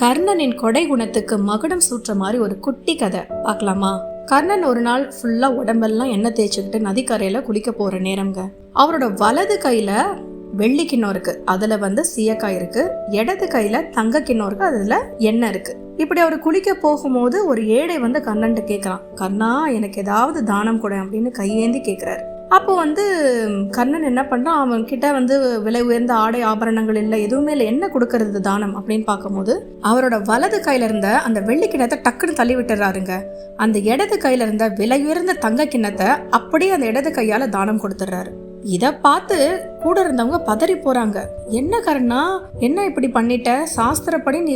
கர்ணனின் கொடை குணத்துக்கு மகுடம் சூற்ற மாதிரி ஒரு குட்டி கதை பார்க்கலாமா? கர்ணன் ஒரு நாள் ஃபுல்லா உடம்பெல்லாம் எண்ணெய் தேய்ச்சிக்கிட்டு நதிக்கரையில குளிக்க போற நேரம்ங்க. அவரோட வலது கையில வெள்ளி கிண்ணம் இருக்கு, அதுல சீயக்காய் இருக்கு. இடது கையில தங்க கிண்ணம் இருக்கு, அதுல எண்ணெய் இருக்கு. இப்படி அவர் குளிக்க போகும்போது ஒரு ஏழை கர்ணன்ட்ட கேட்கறான், கர்ணா எனக்கு ஏதாவது தானம் கொடு அப்படின்னு கையேந்தி கேட்கிறாரு. அப்போ கர்ணன் என்ன பண்றான், அவன் கிட்ட விலை உயர்ந்த ஆடை ஆபரணங்கள் இல்லை, எதுவுமே இல்லை, என்ன கொடுக்கறது தானம் அப்படின்னு பார்க்கும்போது அவரோட வலது கையில இருந்த அந்த வெள்ளி கிண்ணத்தை டக்குன்னு தள்ளி விட்டுறாருங்க. அந்த இடது கையில இருந்த விலை உயர்ந்த தங்க கிண்ணத்தை அப்படியே அந்த இடது கையால தானம் கொடுத்துட்றாரு. இத பார்த்து கூட இருந்தவங்க பதறி போறாங்க. என்ன கர்ணா, என்ன இப்படி பண்ணிட்ட? சாஸ்திரப்படி நீ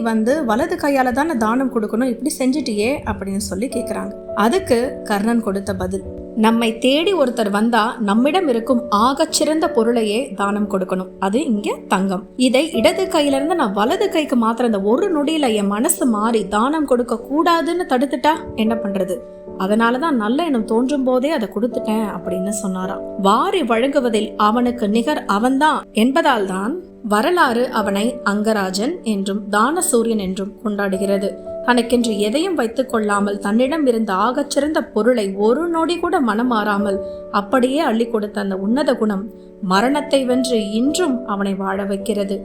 வலது கையால தானே தானம் கொடுக்கணும், இப்படி செஞ்சுட்டியே அப்படின்னு சொல்லி கேக்குறாங்க. அதுக்கு கர்ணன் கொடுத்த பதில், நம்மை தேடி ஒருத்தர் வந்தா நம்மிடம் இருக்கும் ஆகச்சிறந்த பொருளையே தானம் கொடுக்கணும், அது இங்க தங்கம். இதை இடது கையில இருந்து நான் வலது கைக்கு மாத்திர இந்த ஒரு நொடியில என் மனசு மாறி தானம் கொடுக்க கூடாதுன்னு தடுத்துட்டா என்ன பண்றது? அதனாலதான் நல்ல எண்ணம் தோன்றும் போதே அதை கொடுத்துட்டேன் அப்படின்னு சொன்னாராம். வாரி வழங்குவதில் அவனுக்கு நிகர் அவன்தான் என்பதால் தான் வரலாறு அவனை அங்கராஜன் என்றும் தானசூரியன் என்றும் கொண்டாடுகிறது. தனக்கென்று எதையும் வைத்துக் கொள்ளாமல் தன்னிடம் இருந்த ஆகச்சிறந்த பொருளை ஒரு நொடி கூட மனம் மாறாமல் அப்படியே அள்ளி கொடுத்த அந்த உன்னத குணம் மரணத்தை வென்று இன்றும் அவனை வாழ வைக்கிறது.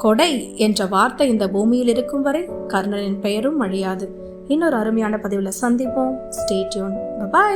கொடை என்ற வார்த்தை இந்த பூமியில் இருக்கும் வரை கர்ணனின் பெயரும் அழியாது. இன்னொரு அருமையான பதிவுல சந்திப்போம். Stay tune. பை.